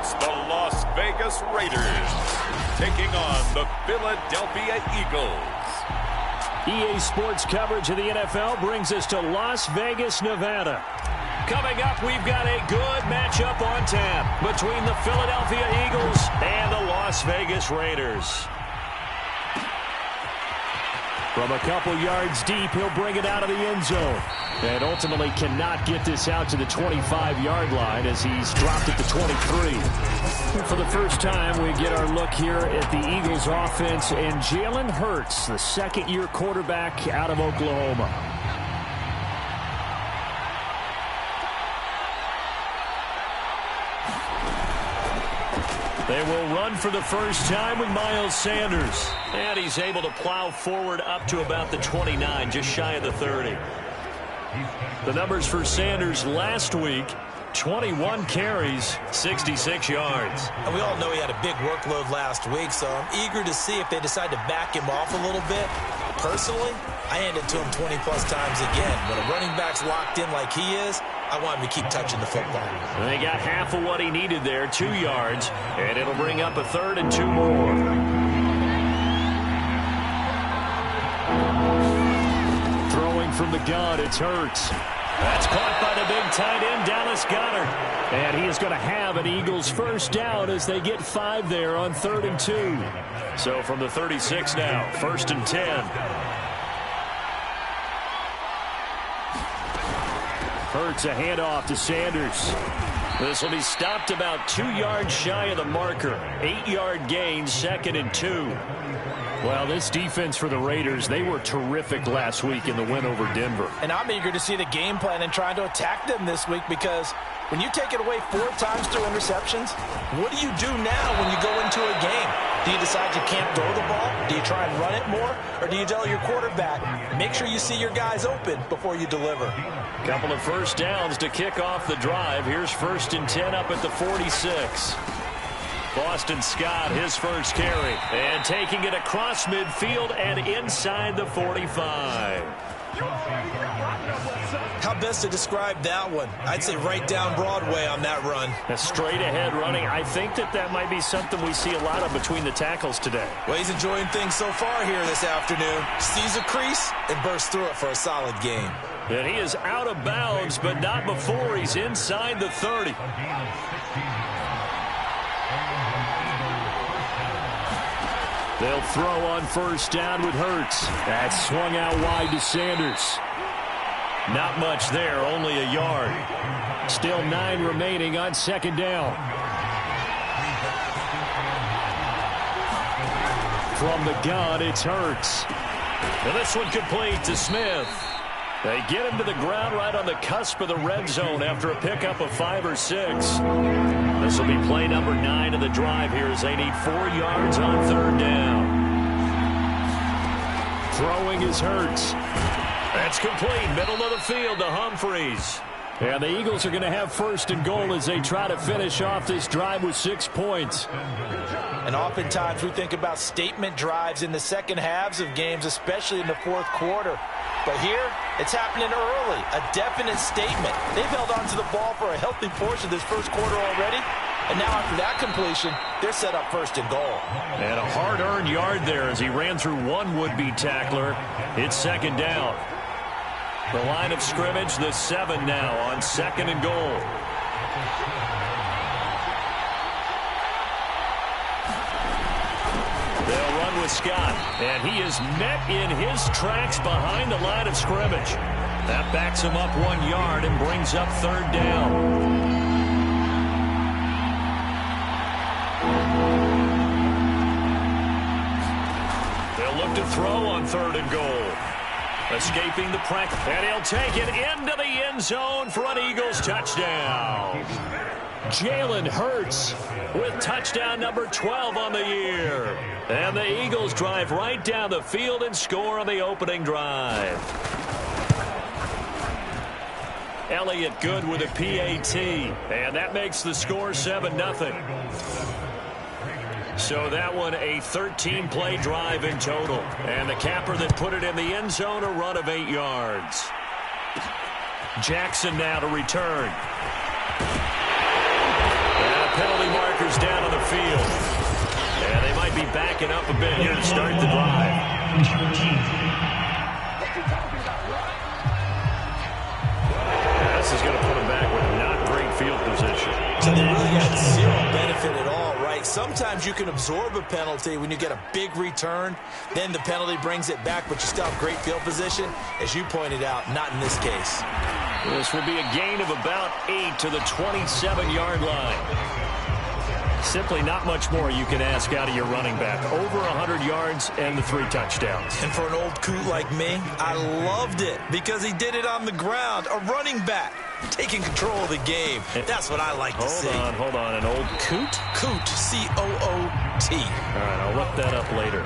It's the Las Vegas Raiders taking on the Philadelphia Eagles. EA Sports coverage of the NFL brings us to Las Vegas, Nevada. Coming up, we've got a good matchup on tap between the Philadelphia Eagles and the Las Vegas Raiders. From a couple yards deep, he'll bring it out of the end zone. And ultimately cannot get this out to the 25-yard line as he's dropped at the 23. For the first time, we get our look here at the Eagles offense and Jalen Hurts, the second-year quarterback out of Oklahoma. They will run for the first time with Miles Sanders. And he's able to plow forward up to about the 29, just shy of the 30. The numbers for Sanders last week, 21 carries, 66 yards. And we all know he had a big workload last week, so I'm eager to see if they decide to back him off a little bit. Personally, I hand it to him 20-plus times again. When a running back's locked in like he is, I want him to keep touching the football. And they got half of what he needed there, 2 yards, and it'll bring up a third and 2 more. Throwing from the gun, it's Hurts. That's caught by the big tight end, Dallas Goedert. And he is going to have an Eagles first down as they get 5 there on 3rd and 2. So from the 36 now, 1st and 10. Hurts a handoff to Sanders. This will be stopped about 2 yards shy of the marker. 8-yard gain, 2nd and 2. Well, this defense for the Raiders, they were terrific last week in the win over Denver. And I'm eager to see the game plan and trying to attack them this week because when you take it away 4 times through interceptions, what do you do now when you go into a game? Do you decide you can't throw the ball? Do you try and run it more? Or do you tell your quarterback, make sure you see your guys open before you deliver? Couple of first downs to kick off the drive. Here's 1st and 10 up at the 46. Boston Scott, his first carry. And taking it across midfield and inside the 45. How best to describe that one? I'd say right down Broadway on that run. A straight-ahead running. I think that might be something we see a lot of between the tackles today. Well, he's enjoying things so far here this afternoon. Sees a crease and bursts through it for a solid gain. And he is out of bounds, but not before he's inside the 30. They'll throw on first down with Hurts. That's swung out wide to Sanders. Not much there, only a yard. Still 9 remaining on 2nd down. From the gun, it's Hurts. And this one complete to Smith. They get him to the ground right on the cusp of the red zone after a pickup of 5 or 6. This will be play number 9 of the drive here as they need 4 yards on 3rd down. Throwing is Hurts. That's complete. Middle of the field to Humphreys. And the Eagles are going to have 1st and goal as they try to finish off this drive with 6 points. And oftentimes we think about statement drives in the second halves of games, especially in the 4th quarter. But here, it's happening early. A definite statement. They've held on to the ball for a healthy portion of this 1st quarter already. And now after that completion, they're set up 1st and goal. And a hard-earned yard there as he ran through one would-be tackler. It's 2nd down. The line of scrimmage, the 7 now on 2nd and goal. They'll run with Scott, and he is met in his tracks behind the line of scrimmage. That backs him up 1 yard and brings up 3rd down. They'll look to throw on 3rd and goal. Escaping the pressure, and he'll take it into the end zone for an Eagles touchdown. Jalen Hurts with touchdown number 12 on the year. And the Eagles drive right down the field and score on the opening drive. Elliott good with a PAT, and that makes the score 7-0. So that one a 13-play drive in total. And the capper that put it in the end zone, a run of 8 yards. Jackson now to return. And a penalty marker goes down on the field. And they might be backing up a bit here to start the drive. This is going to put them back with not great field position. So they really got zero benefit at all, right? Sometimes you can absorb a penalty when you get a big return. Then the penalty brings it back, but you still have great field position. As you pointed out, not in this case. This will be a gain of about 8 to the 27-yard line. Simply not much more you can ask out of your running back. Over 100 yards and the 3 touchdowns. And for an old coot like me, I loved it because he did it on the ground. A running back taking control of the game. That's what I like to see. Hold on. An old coot? Coot, C-O-O-T. All right, I'll look that up later.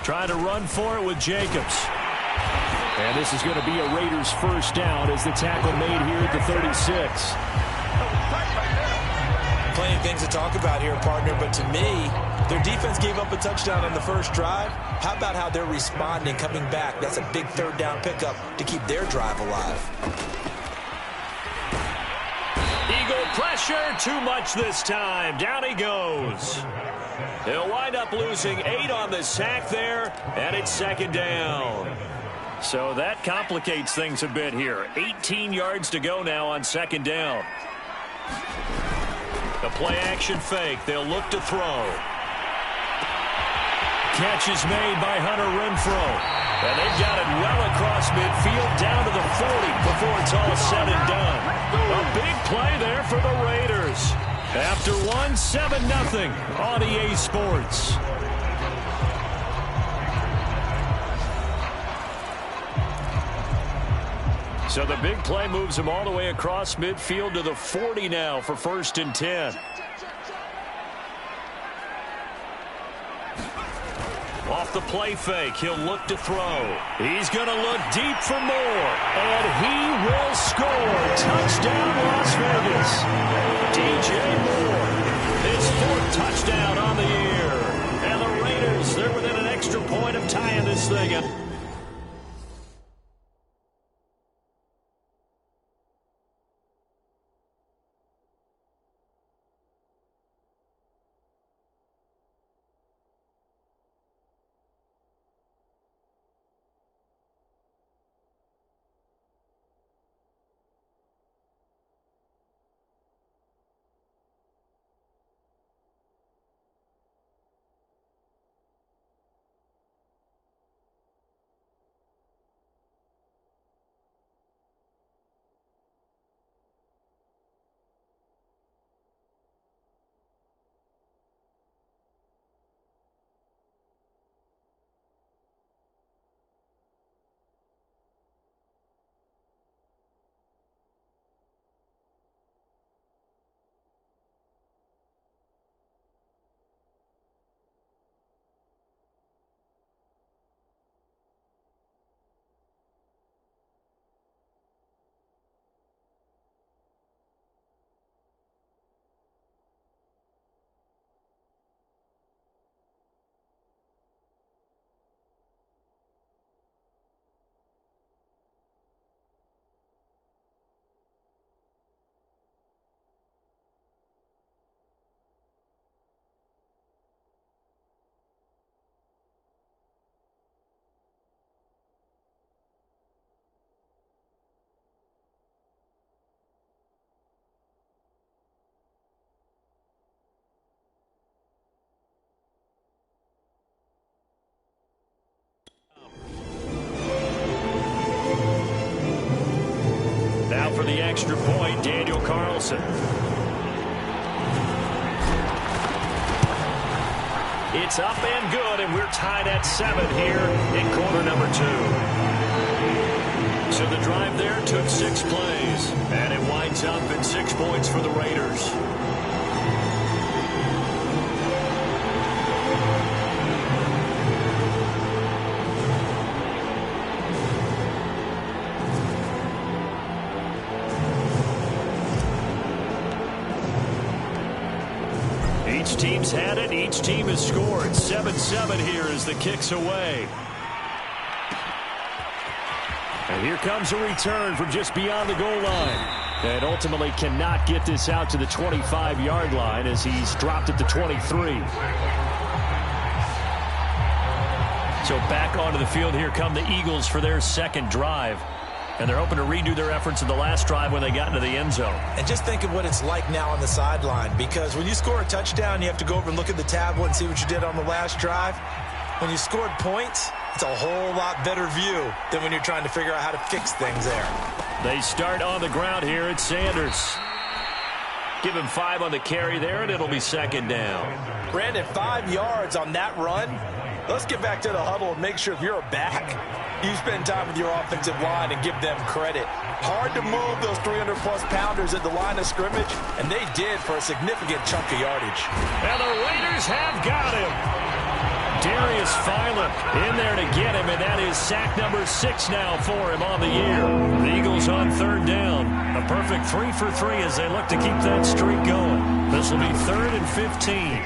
Trying to run for it with Jacobs. And this is going to be a Raiders first down as the tackle made here at the 36. Plenty of things to talk about here, partner, but to me, their defense gave up a touchdown on the first drive. How about how they're responding, coming back? That's a big third down pickup to keep their drive alive. Eagle pressure, too much this time. Down he goes. He'll wind up losing 8 on the sack there, and it's second down. So that complicates things a bit here. 18 yards to go now on second down. The play-action fake. They'll look to throw. Catch is made by Hunter Renfrow. And they've got it well across midfield down to the 40 before it's all said and done. A big play there for the Raiders. After 7-0 on EA Sports. So the big play moves them all the way across midfield to the 40 now for 1st and 10. Off the play fake, he'll look to throw. He's going to look deep for more, and he will score. Touchdown, Las Vegas. DJ Moore, his 4th touchdown on the year. And the Raiders, they're within an extra point of tying this thing up. For the extra point, Daniel Carlson. It's up and good, and we're tied at 7 here in quarter number 2. So the drive there took 6 plays, and it winds up at 6 points for the Raiders. Team teams had it. Each team has scored. 7-7 here as the kick's away. And here comes a return from just beyond the goal line. And ultimately cannot get this out to the 25-yard line as he's dropped at the 23. So back onto the field here come the Eagles for their second drive. And they're hoping to redo their efforts in the last drive when they got into the end zone. And just think of what it's like now on the sideline, because when you score a touchdown, you have to go over and look at the tablet and see what you did on the last drive. When you scored points, it's a whole lot better view than when you're trying to figure out how to fix things there. They start on the ground here at Sanders. Give him 5 on the carry there, and it'll be second down. Brandon, 5 yards on that run. Let's get back to the huddle and make sure if you're a back, you spend time with your offensive line and give them credit. Hard to move those 300-plus pounders at the line of scrimmage, and they did for a significant chunk of yardage. And the Raiders have got him. Darius Philip in there to get him, and that is sack number 6 now for him on the year. The Eagles on third down. A perfect 3 for 3 as they look to keep that streak going. This will be 3rd and 15.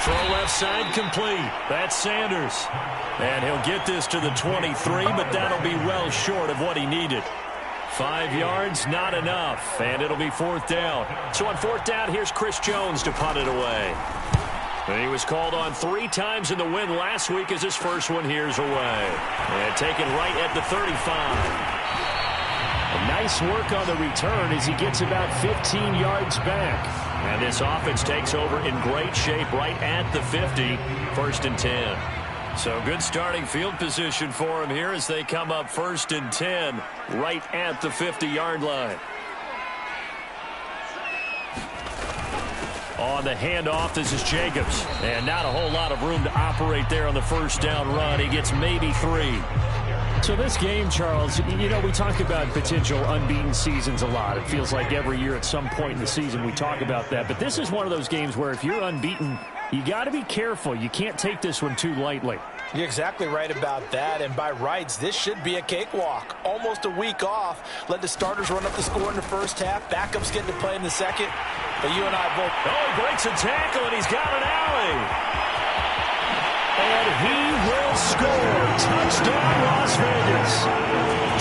Throw left side complete. That's Sanders. And he'll get this to the 23, but that'll be well short of what he needed. 5 yards, not enough. And it'll be 4th down. So on 4th down, here's Chris Jones to punt it away. And he was called on 3 times in the win last week as his first one here's away. And taken right at the 35. Nice work on the return as he gets about 15 yards back. And this offense takes over in great shape right at the 50. 1st and 10. So good starting field position for him here as they come up 1st and 10 right at the 50-yard line. On the handoff, this is Jacobs. And not a whole lot of room to operate there on the 1st down run. He gets maybe 3. So this game, Charles, you know, we talk about potential unbeaten seasons a lot. It feels like every year at some point in the season we talk about that. But this is one of those games where if you're unbeaten, you got to be careful. You can't take this one too lightly. You're exactly right about that. And by rights, this should be a cakewalk. Almost a week off. Let the starters run up the score in the first half. Backups get to play in the second. But you and I both... Oh, he breaks a tackle, and he's got an alley. And he will score. Touchdown, Las Vegas.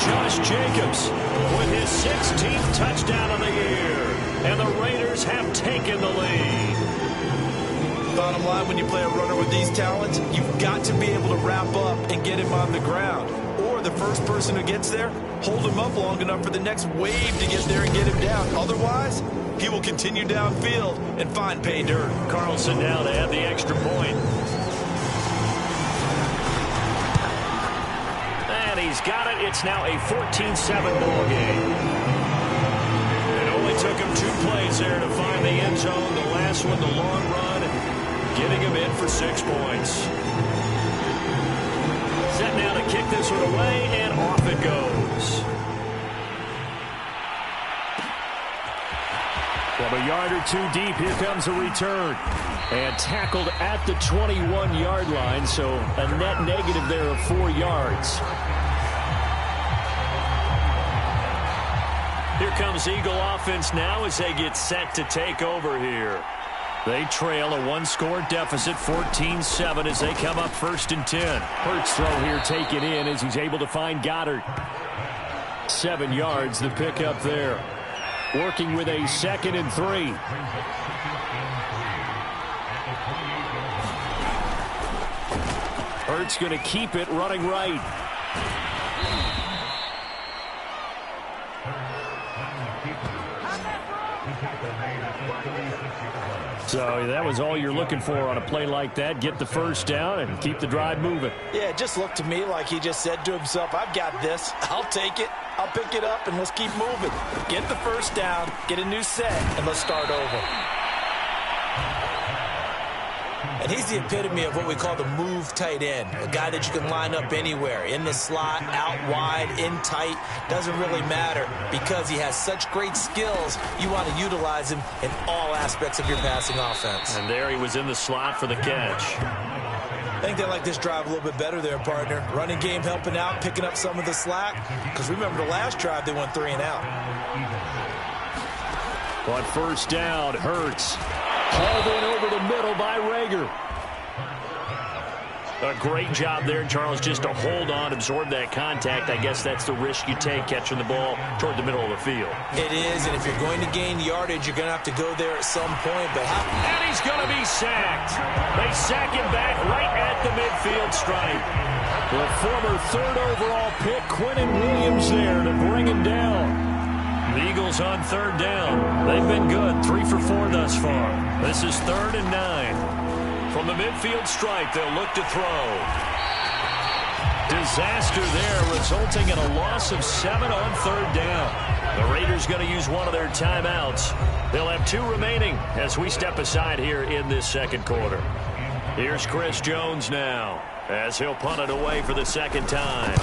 Josh Jacobs with his 16th touchdown of the year. And the Raiders have taken the lead. Bottom line, when you play a runner with these talents, you've got to be able to wrap up and get him on the ground. Or the first person who gets there, hold him up long enough for the next wave to get there and get him down. Otherwise, he will continue downfield and find pay dirt. Carlson now to add the extra point. And he's got it. It's now a 14-7 ball game. It only took him 2 plays there to find the end zone. The last one, the long run, getting him in for 6 points. Set now to kick this one away, and off it goes. From a yard or 2 deep, here comes a return. And tackled at the 21-yard line, so a net negative there of 4 yards. Here comes Eagle offense now as they get set to take over here. They trail a 1-score deficit, 14-7, as they come up 1st and 10. Hurts throw here taken in as he's able to find Goddard. 7 yards, the pickup there. Working with a 2nd and 3. Hurts going to keep it running right. So that was all you're looking for on a play like that. Get the 1st down and keep the drive moving. Yeah, it just looked to me like he just said to himself, I've got this. I'll take it. I'll pick it up, and let's keep moving. Get the 1st down, get a new set, and let's start over. And he's the epitome of what we call the move tight end. A guy that you can line up anywhere. In the slot, out wide, in tight. Doesn't really matter because he has such great skills. You want to utilize him in all aspects of your passing offense. And there he was in the slot for the catch. I think they like this drive a little bit better there, partner. Running game helping out, picking up some of the slack. Because remember the last drive, they went 3 and out. On first down, Hurts. Hauled in over the middle by Rager. A great job there, Charles, just to hold on, absorb that contact. I guess that's the risk you take catching the ball toward the middle of the field. It is, and if you're going to gain yardage, you're going to have to go there at some point. And he's going to be sacked. They sack him back right at the midfield stripe. The former third overall pick, Quinnen Williams, there to bring him down. The Eagles on third down. They've been good, 3 for 4 thus far. This is 3rd and 9. From the midfield stripe, they'll look to throw. Disaster there, resulting in a loss of 7 on third down. The Raiders going to use one of their timeouts. They'll have 2 remaining as we step aside here in this second quarter. Here's Chris Jones now as he'll punt it away for the second time.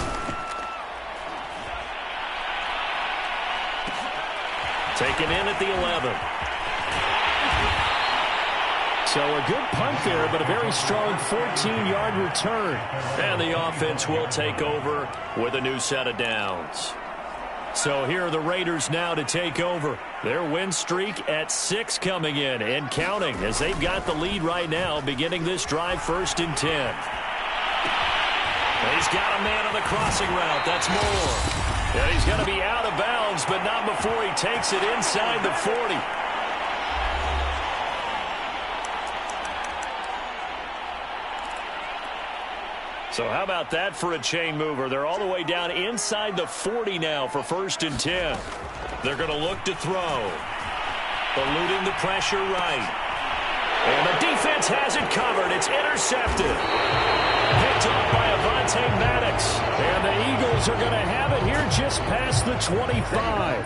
Taken in at the 11. So a good punt there, but a very strong 14-yard return. And the offense will take over with a new set of downs. So here are the Raiders now to take over. Their win streak at 6 coming in and counting as they've got the lead right now, beginning this drive 1st and 10. He's got a man on the crossing route. That's Moore. And he's going to be out of bounds, but not before he takes it inside the 40. So how about that for a chain mover? They're all the way down inside the 40 now for 1st and 10. They're going to look to throw. Eluding the pressure right. And the defense has it covered. It's intercepted. Picked up by Avonte Maddox. And the Eagles are going to have it here just past the 25.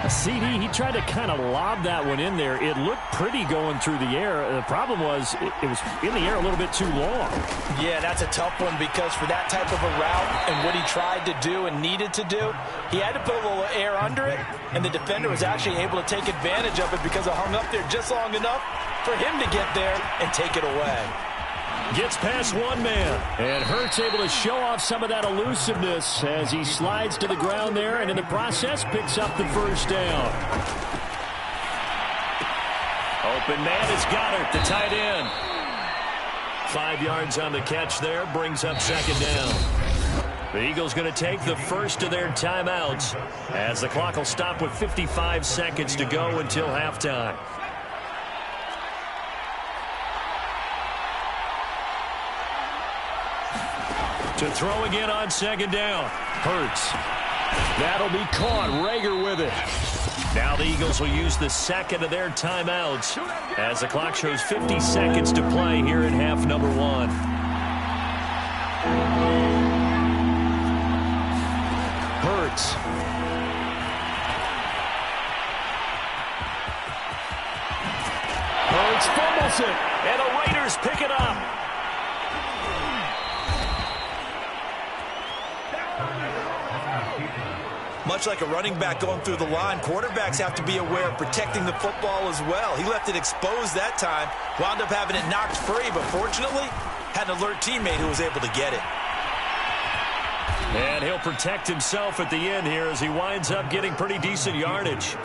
A CD, he tried to kind of lob that one in there. It looked pretty going through the air. The problem was it was in the air a little bit too long. Yeah, that's a tough one because for that type of a route and what he tried to do and needed to do, he had to put a little air under it, and the defender was actually able to take advantage of it because it hung up there just long enough for him to get there and take it away. Gets past one man, and Hurts able to show off some of that elusiveness as he slides to the ground there, and in the process picks up the first down. Open man is Goddard, the tight end. 5 yards on the catch there, brings up second down. The Eagles going to take the first of their timeouts as the clock will stop with 55 seconds to go until halftime. To throw again on second down. Hurts. That'll be caught. Rager with it. Now the Eagles will use the second of their timeouts as the clock shows 50 seconds to play here in half number 1. Hurts. Hurts fumbles it. And the Raiders pick it up. Much like a running back going through the line, quarterbacks have to be aware of protecting the football as well. He left it exposed that time, wound up having it knocked free, but fortunately, had an alert teammate who was able to get it. And he'll protect himself at the end here as he winds up getting pretty decent yardage.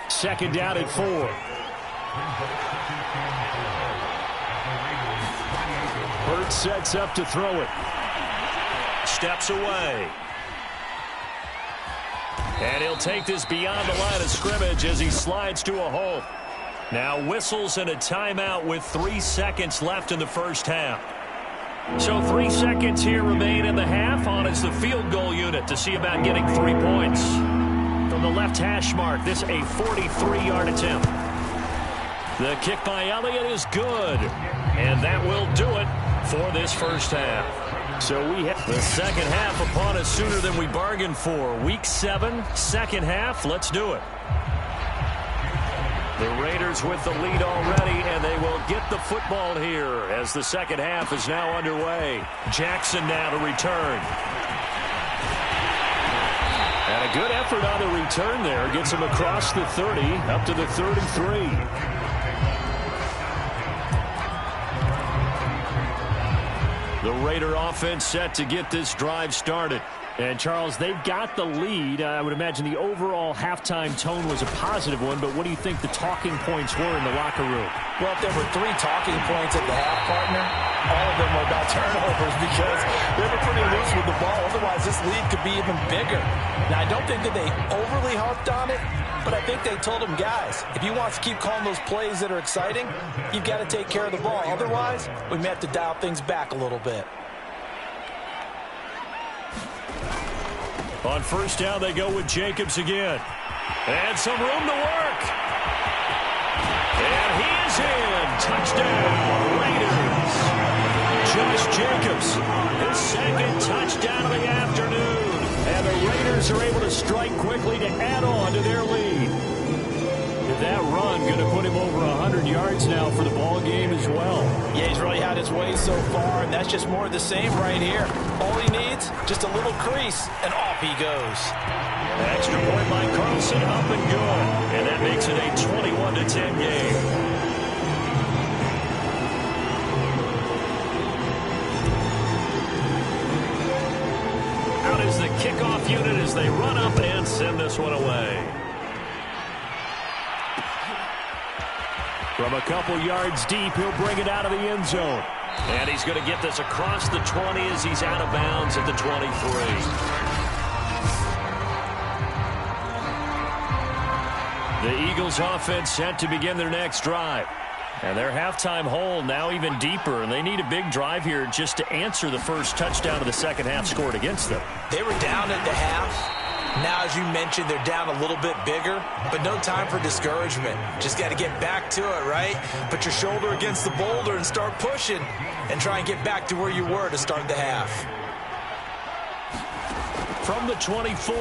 Second down at 4. Hurts sets up to throw it. Steps away. And he'll take this beyond the line of scrimmage as he slides to a hole. Now whistles and a timeout with 3 seconds left in the first half. So 3 seconds here remain in the half on as the field goal unit to see about getting 3 points. From the left hash mark, this a 43-yard attempt. The kick by Elliott is good. And that will do it for this first half. So we have the second half upon us sooner than we bargained for. Week 7, second half. Let's do it. The Raiders with the lead already, and they will get the football here as the second half is now underway. Jackson now to return. And a good effort on the return there. Gets him across the 30, up to the 33. The Raider offense set to get this drive started. And, Charles, they've got the lead. I would imagine the overall halftime tone was a positive one, but what do you think the talking points were in the locker room? Well, if there were 3 talking points at the half, partner, all of them were about turnovers because they were pretty loose with the ball. Otherwise, this lead could be even bigger. Now, I don't think that they overly harped on it, but I think they told them, guys, if you want to keep calling those plays that are exciting, you've got to take care of the ball. Otherwise, we may have to dial things back a little bit. On first down, they go with Jacobs again. And some room to work. And he is in. Touchdown, Raiders. Josh Jacobs, his second touchdown of the afternoon. And the Raiders are able to strike quickly to add on to their lead. That run going to put him over 100 yards now for the ball game as well. Yeah, he's really had his way so far, and that's just more of the same right here. All he needs, just a little crease, and off he goes. Extra point by Carlson, up and good. And that makes it a 21-10 game. Out is the kickoff unit as they run up and send this one away. From a couple yards deep, he'll bring it out of the end zone. And he's going to get this across the 20 as he's out of bounds at the 23. The Eagles offense set to begin their next drive. And their halftime hole now even deeper, and they need a big drive here just to answer the first touchdown of the second half scored against them. They were down at the half. Now, as you mentioned, they're down a little bit bigger, but no time for discouragement. Just got to get back to it, right? Put your shoulder against the boulder and start pushing and try and get back to where you were to start the half. From the 24,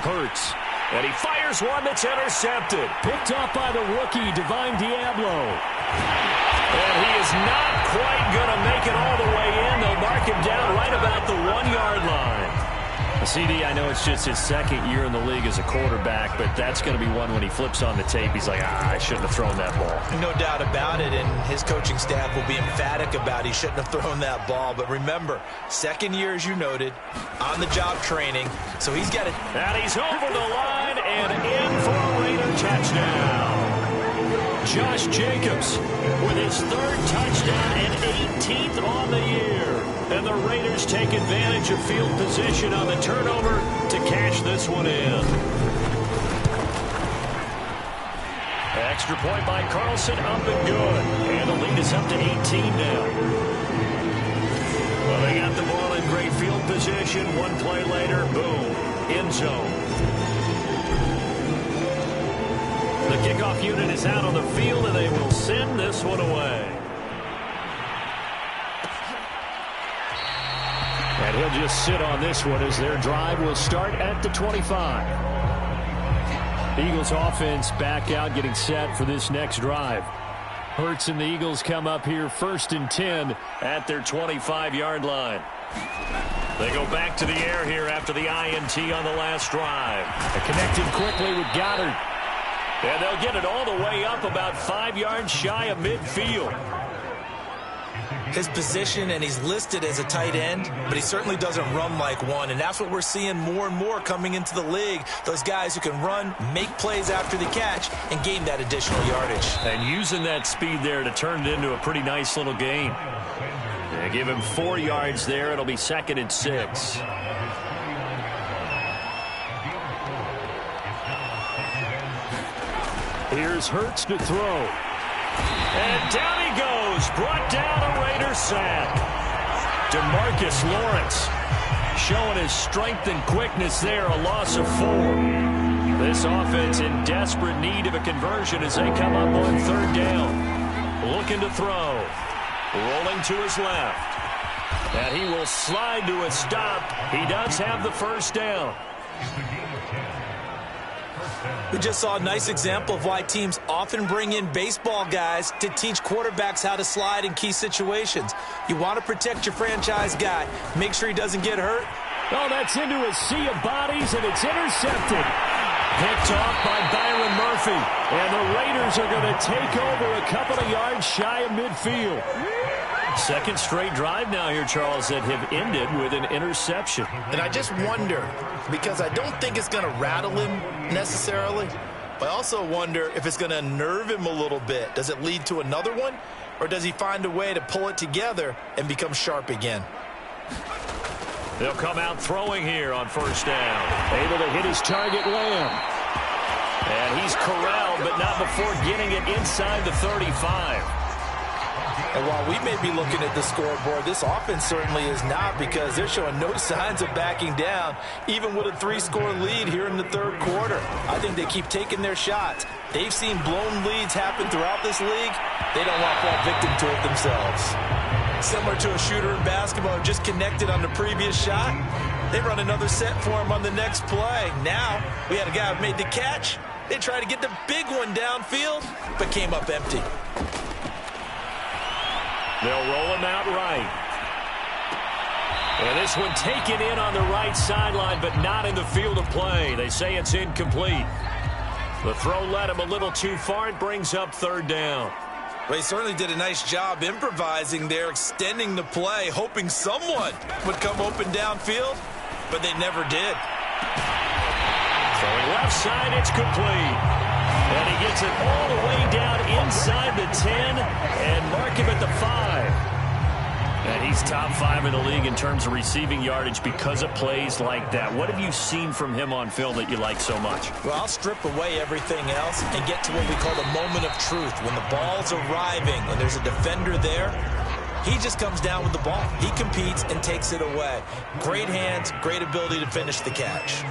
Hurts. And he fires one that's intercepted. Picked up by the rookie, Divine Diablo. And he is not quite going to make it all the way in. They'll mark him down right about the 1-yard line. CD, I know it's just his second year in the league as a quarterback, but that's going to be one when he flips on the tape. He's like, I shouldn't have thrown that ball. No doubt about it, and his coaching staff will be emphatic about he shouldn't have thrown that ball. But remember, second year, as you noted, on-the-job training, so he's got it. And he's over the line and in for a Raider touchdown. Josh Jacobs with his third touchdown and 18th on the year. And the Raiders take advantage of field position on the turnover to cash this one in. Extra point by Carlson, up and good. And the lead is up to 18 now. Well, they got the ball in great field position. One play later, boom, end zone. The kickoff unit is out on the field, and they will send this one away. And he'll just sit on this one as their drive will start at the 25. The Eagles offense back out, getting set for this next drive. Hurts and the Eagles come up here 1st and 10 at their 25-yard line. They go back to the air here after the INT on the last drive. They're connected quickly with Goddard. And they'll get it all the way up about 5 yards shy of midfield. His position, and he's listed as a tight end, but he certainly doesn't run like one, and that's what we're seeing more and more coming into the league. Those guys who can run, make plays after the catch, and gain that additional yardage. And using that speed there to turn it into a pretty nice little gain. They give him 4 yards there. It'll be 2nd and 6. Here's Hurts to throw. And down he goes. Brought down a Raider sack. DeMarcus Lawrence showing his strength and quickness there. A loss of 4. This offense in desperate need of a conversion as they come up on 3rd down. Looking to throw. Rolling to his left. And he will slide to a stop. He does have the 1st down. We just saw a nice example of why teams often bring in baseball guys to teach quarterbacks how to slide in key situations. You want to protect your franchise guy. Make sure he doesn't get hurt. Oh, that's into a sea of bodies, and it's intercepted. Picked off by Byron Murphy. And the Raiders are going to take over a couple of yards shy of midfield. Second straight drive now here, Charles, that have ended with an interception. And I just wonder, because I don't think it's going to rattle him necessarily, but I also wonder if it's going to unnerve him a little bit. Does it lead to another one, or does he find a way to pull it together and become sharp again? They'll come out throwing here on first down. Able to hit his target, Lamb. And he's corralled, but not before getting it inside the 35. And while we may be looking at the scoreboard, this offense certainly is not, because they're showing no signs of backing down, even with a 3-score lead here in the third quarter. I think they keep taking their shots. They've seen blown leads happen throughout this league. They don't want to fall victim to it themselves. Similar to a shooter in basketball who just connected on the previous shot, they run another set for him on the next play. Now, we had a guy who made the catch. They tried to get the big one downfield, but came up empty. They'll roll him out right. And this one taken in on the right sideline, but not in the field of play. They say it's incomplete. The throw led him a little too far. It brings up third down. Well, he certainly did a nice job improvising there, extending the play, hoping someone would come open downfield, but they never did. Throwing left side, it's complete. And he gets it all the way down inside the 10 and mark him at the 5. And he's top 5 in the league in terms of receiving yardage because of plays like that. What have you seen from him on film that you like so much? Well, I'll strip away everything else and get to what we call the moment of truth. When the ball's arriving and there's a defender there, he just comes down with the ball. He competes and takes it away. Great hands, great ability to finish the catch.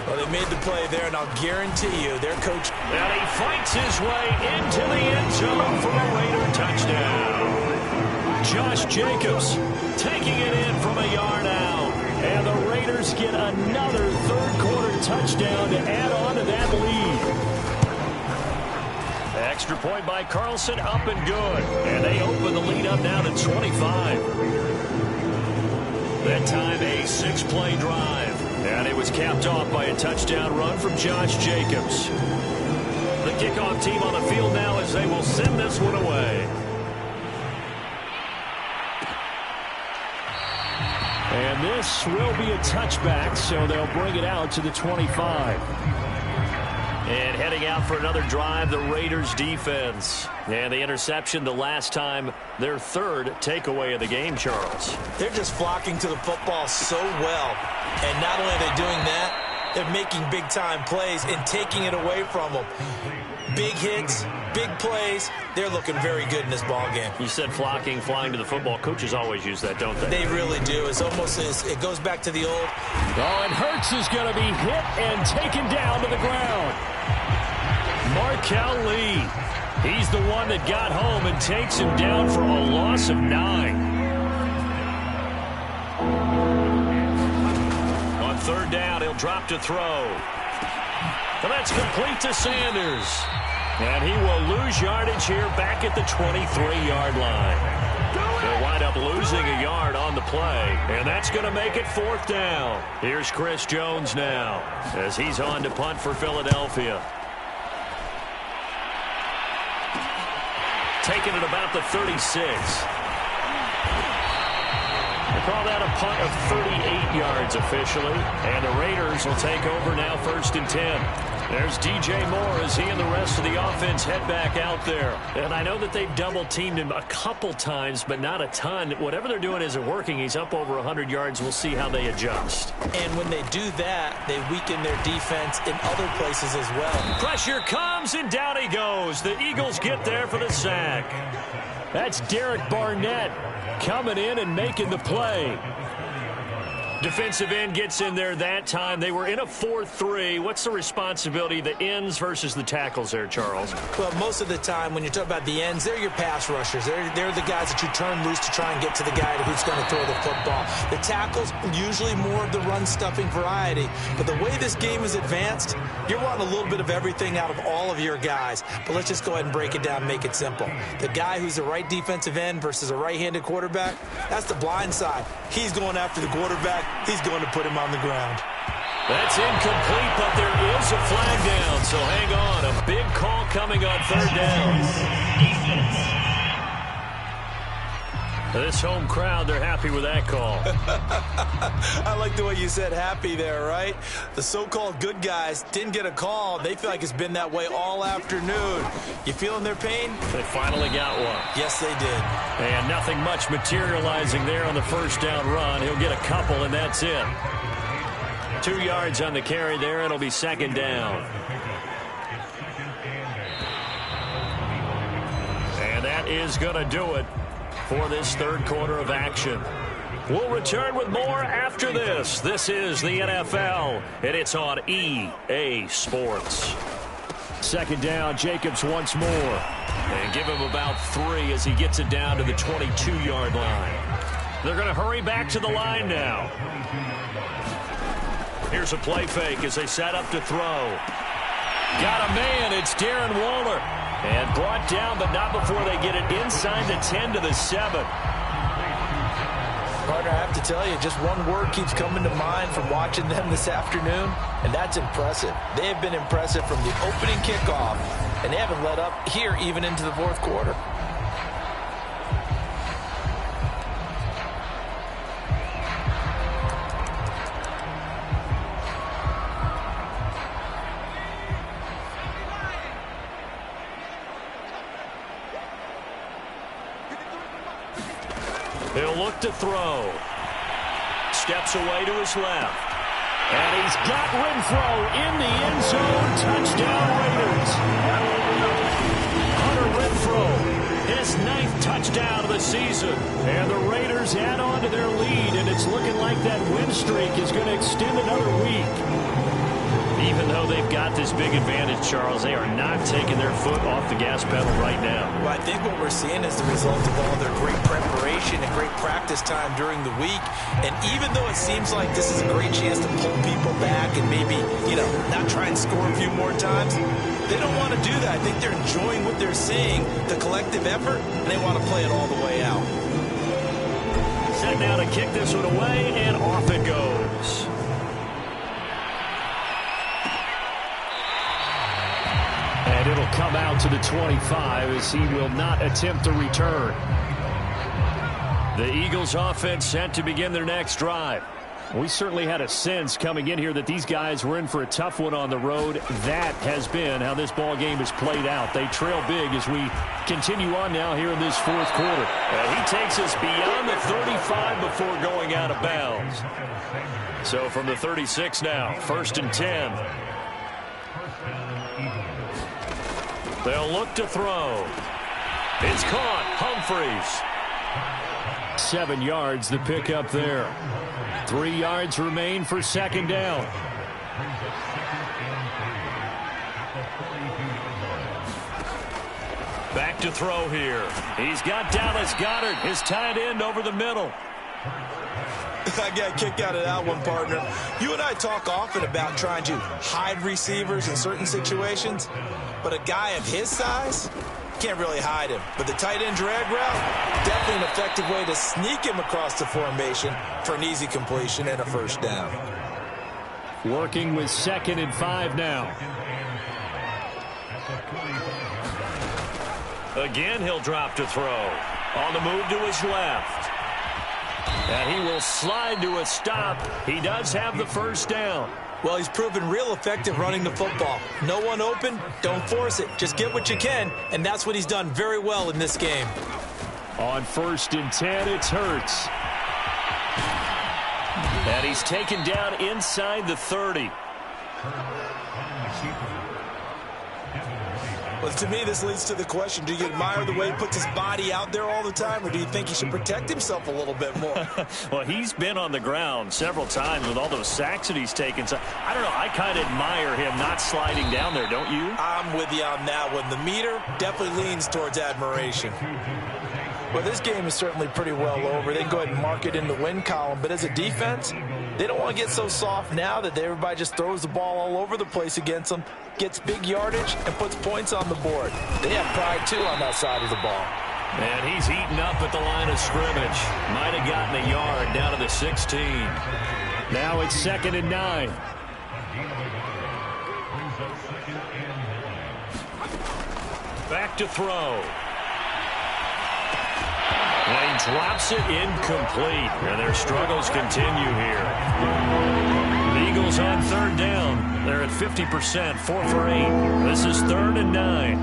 Well, they made the play there, and I'll guarantee you their coach... And he fights his way into the end zone for a Raider touchdown. Josh Jacobs taking it in from a yard out. And the Raiders get another third-quarter touchdown to add on to that lead. Extra point by Carlson, up and good. And they open the lead up now to 25. That time a 6-play drive. And it was capped off by a touchdown run from Josh Jacobs. The kickoff team on the field now as they will send this one away. And this will be a touchback, so they'll bring it out to the 25. And heading out for another drive, the Raiders defense. And the interception the last time, their third takeaway of the game, Charles. They're just flocking to the football so well. And not only are they doing that, they're making big-time plays and taking it away from them. Big hits, big plays. They're looking very good in this ball game. You said flocking, flying to the football. Coaches always use that, don't they? They really do. It's almost as it goes back to the old. Oh, and Hurts is going to be hit and taken down to the ground. Markel Lee. He's the one that got home and takes him down for a loss of 9. On third down, he'll drop to throw. And that's complete to Sanders. And he will lose yardage here back at the 23-yard line. They'll wind up losing a yard on the play. And that's going to make it fourth down. Here's Chris Jones now as he's on to punt for Philadelphia. Taking it about the 36. They call that a punt of 38 yards officially. And the Raiders will take over now first and 10. There's DJ Moore as he and the rest of the offense head back out there. And I know that they've double-teamed him a couple times, but not a ton. Whatever they're doing isn't working. He's up over 100 yards. We'll see how they adjust. And when they do that, they weaken their defense in other places as well. Pressure comes, and down he goes. The Eagles get there for the sack. That's Derek Barnett coming in and making the play. Defensive end gets in there that time. They were in a 4-3. What's the responsibility, the ends versus the tackles there, Charles? Well, most of the time when you talk about the ends, they're your pass rushers. They're the guys that you turn loose to try and get to the guy who's going to throw the football. The tackles, usually more of the run-stuffing variety. But the way this game is advanced, you're wanting a little bit of everything out of all of your guys. But let's just go ahead and break it down and make it simple. The guy who's the right defensive end versus a right-handed quarterback, that's the blind side. He's going after the quarterback. He's going to put him on the ground. That's incomplete, but there is a flag down, so hang on. A big call coming on third down. This home crowd, they're happy with that call. I like the way you said happy there, right? The so-called good guys didn't get a call. They feel like it's been that way all afternoon. You feeling their pain? They finally got one. Yes, they did. And nothing much materializing there on the first down run. He'll get a couple, and that's it. 2 yards on the carry there. It'll be second down. And that is going to do it for this third quarter of action. We'll return with more after this. This is the NFL, and it's on EA Sports. Second down, Jacobs once more. And give him about 3 as he gets it down to the 22-yard line. They're going to hurry back to the line now. Here's a play fake as they set up to throw. Got a man. It's Darren Waller. And brought down, but not before they get it inside the 10 to the 7. Partner, I have to tell you, just one word keeps coming to mind from watching them this afternoon, and that's impressive. They have been impressive from the opening kickoff, and they haven't let up here even into the fourth quarter. He'll look to throw. Steps away to his left. And he's got Renfro in the end zone. Touchdown, Raiders. Hunter Renfro, his 9th touchdown of the season. And the Raiders add on to their lead, and it's looking like that win streak is going to extend another week. Even though they've got this big advantage, Charles, they are not taking their foot off the gas pedal right now. Well, I think what we're seeing is the result of all their great preparation and great practice time during the week. And even though it seems like this is a great chance to pull people back and maybe, not try and score a few more times, they don't want to do that. I think they're enjoying what they're seeing, the collective effort, and they want to play it all the way out. Set now to kick this one away, and off it goes. And it'll come out to the 25 as he will not attempt to return. The Eagles offense set to begin their next drive. We certainly had a sense coming in here that these guys were in for a tough one on the road. That has been how this ball game has played out. They trail big as we continue on now here in this fourth quarter. He takes us beyond the 35 before going out of bounds. So from the 36 now, 1st and 10. They'll look to throw. It's caught. Humphreys. 7 yards the pickup there. 3 yards remain for second down. Back to throw here. He's got Dallas Goedert, his tight end, over the middle. I got a kick out of that one, partner. You and I talk often about trying to hide receivers in certain situations, but a guy of his size can't really hide him. But the tight end drag route, definitely an effective way to sneak him across the formation for an easy completion and a first down. Working with 2nd and 5 now. Again, he'll drop to throw. On the move to his left. And he will slide to a stop. He does have the first down. Well, he's proven real effective running the football. No one open, don't force it. Just get what you can, and that's what he's done very well in this game. On 1st and 10, it's Hurts. And he's taken down inside the 30. Well, to me, this leads to the question, do you admire the way he puts his body out there all the time, or do you think he should protect himself a little bit more? Well, he's been on the ground several times with all those sacks that he's taken. So, I don't know, I kind of admire him not sliding down there, don't you? I'm with you on that one. The meter definitely leans towards admiration. Well, this game is certainly pretty well over. They can go ahead and mark it in the win column, but as a defense, they don't want to get so soft now that everybody just throws the ball all over the place against them, gets big yardage, and puts points on the board. They have pride, too, on that side of the ball. And he's eaten up at the line of scrimmage. Might have gotten a yard down to the 16. Now it's 2nd and 9. Back to throw. And he drops it incomplete, and their struggles continue here. The Eagles on third down. They're at 50%, 4 for 8. This is 3rd and 9.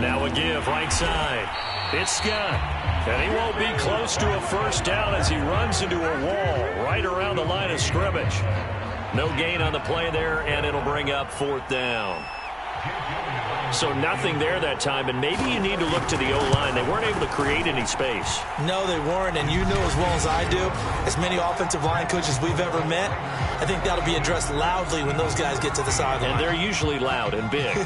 Now a give right side. It's Scott. And he won't be close to a first down as he runs into a wall right around the line of scrimmage. No gain on the play there, and it'll bring up 4th down. So nothing there that time, and maybe you need to look to the O-line. They weren't able to create any space. No, they weren't, and you know as well as I do, as many offensive line coaches we've ever met, I think that'll be addressed loudly when those guys get to the sideline. And they're usually loud and big.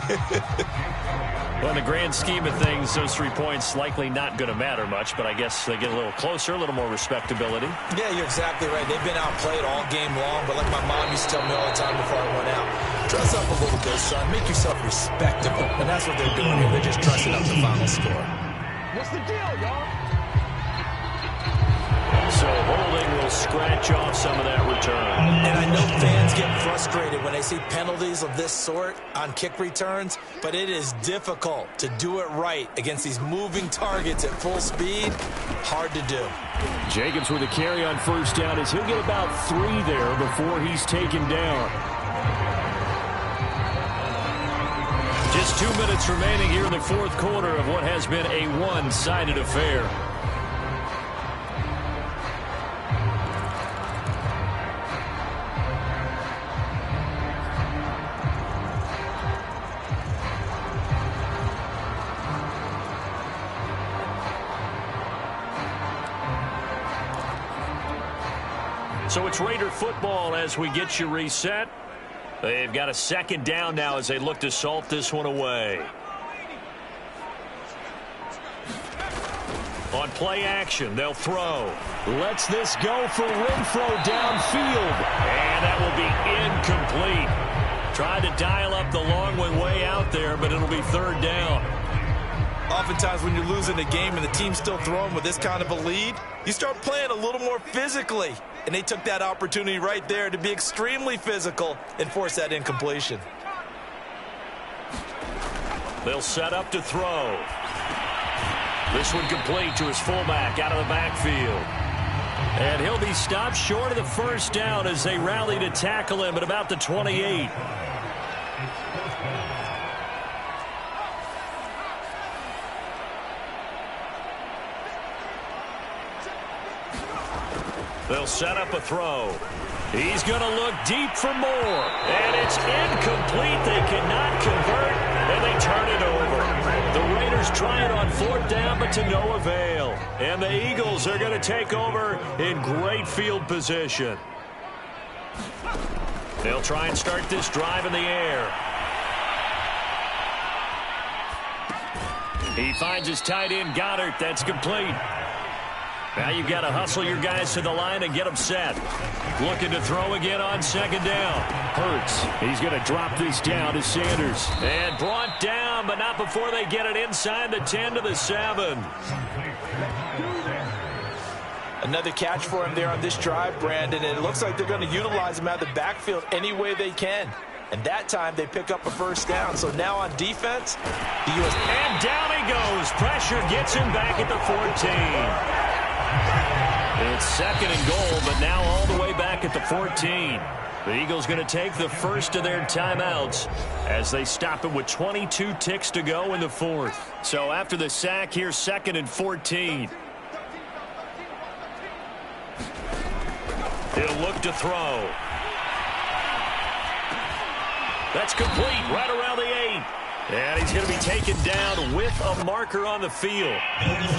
Well, in the grand scheme of things, those 3 points likely not going to matter much, but I guess they get a little closer, a little more respectability. Yeah, you're exactly right. They've been outplayed all game long, but like my mom used to tell me all the time before I went out, dress up a little bit, son. Make yourself respectable. And that's what they're doing here. They're just dressing up the final score. What's the deal, y'all? So holding will scratch off some of that return. And I know fans get frustrated when they see penalties of this sort on kick returns, but it is difficult to do it right against these moving targets at full speed. Hard to do. Jacobs with a carry on first down as he'll get about 3 there before he's taken down. Just 2 minutes remaining here in the 4th quarter of what has been a one-sided affair. So it's Raider football as we get you reset. They've got a 2nd down now as they look to salt this one away. On play action, they'll throw. Lets this go for Renfro downfield. And that will be incomplete. Tried to dial up the long one way out there, but it'll be 3rd down. Oftentimes when you're losing a game and the team's still throwing with this kind of a lead, you start playing a little more physically. And they took that opportunity right there to be extremely physical and force that incompletion. They'll set up to throw. This one complete to his fullback out of the backfield. And he'll be stopped short of the first down as they rally to tackle him at about the 28. They'll set up a throw. He's going to look deep for more. And it's incomplete. They cannot convert, and they turn it over. The Raiders try it on 4th down, but to no avail. And the Eagles are going to take over in great field position. They'll try and start this drive in the air. He finds his tight end, Goddard. That's complete. Now you've got to hustle your guys to the line and get them set. Looking to throw again on 2nd down. Hurts. He's going to drop this down to Sanders. And brought down, but not before they get it inside the 10 to the 7. Another catch for him there on this drive, Brandon, and it looks like they're going to utilize him out of the backfield any way they can. And that time they pick up a first down. So now on defense, the U.S. And down he goes. Pressure gets him back at the 14. It's 2nd and goal, but now all the way back at the 14. The Eagles going to take the first of their timeouts as they stop it with 22 ticks to go in the 4th. So after the sack, here's 2nd and 14. He'll look to throw. That's complete right around the 8. And he's going to be taken down with a marker on the field.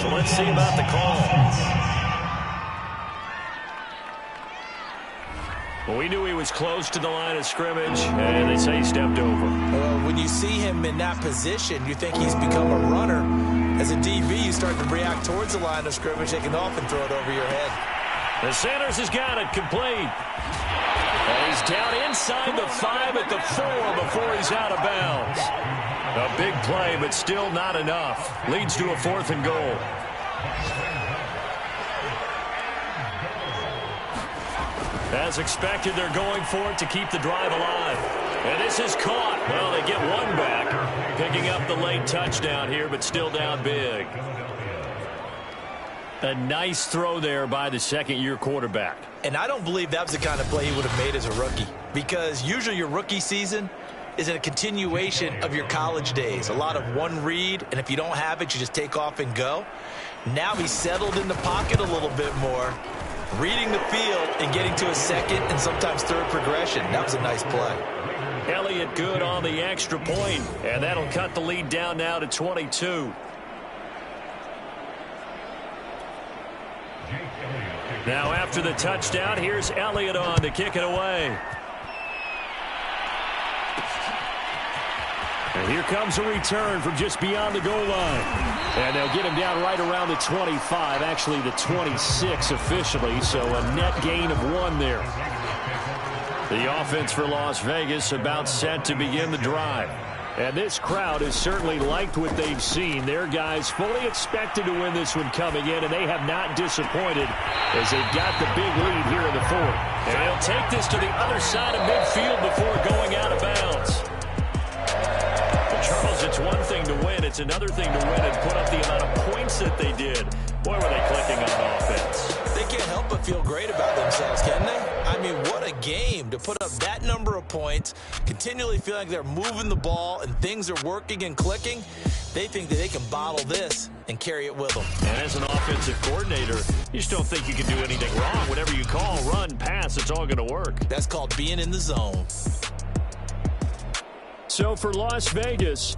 So let's see about the call. Well, we knew he was close to the line of scrimmage, and they say he stepped over. When you see him in that position, you think he's become a runner. As a DB, you start to react towards the line of scrimmage. They can often throw it over your head. And Sanders has got it complete. And he's down inside the 5 at the 4 before he's out of bounds. A big play, but still not enough. Leads to a 4th and goal. As expected, they're going for it to keep the drive alive. And this is caught. Well, they get one back. picking up the late touchdown here, but still down big. A nice throw there by the second-year quarterback. And I don't believe that was the kind of play he would have made as a rookie, because usually your rookie season is a continuation of your college days. A lot of one read, and if you don't have it, you just take off and go. Now he's settled in the pocket a little bit more, reading the field and getting to a second and sometimes third progression. That was a nice play. Elliott good on the extra point, and that'll cut the lead down now to 22. Now after the touchdown, here's Elliott on to kick it away. And here comes a return from just beyond the goal line. And they'll get him down right around the 25, actually the 26 officially, so a net gain of 1 there. The offense for Las Vegas about set to begin the drive. And this crowd has certainly liked what they've seen. Their guys fully expected to win this one coming in, and they have not disappointed as they've got the big lead here in the fourth. And they'll take this to the other side of midfield before going out of bounds. Charles, it's one thing to win. It's another thing to win and put up the amount of points that they did. Boy, were they clicking on offense. They can't help but feel great about themselves, can they? I mean, what a game to put up that number of points, continually feeling like they're moving the ball and things are working and clicking. They think that they can bottle this and carry it with them. And as an offensive coordinator, you just don't think you can do anything wrong. Whatever you call, run, pass, it's all going to work. That's called being in the zone. So for Las Vegas,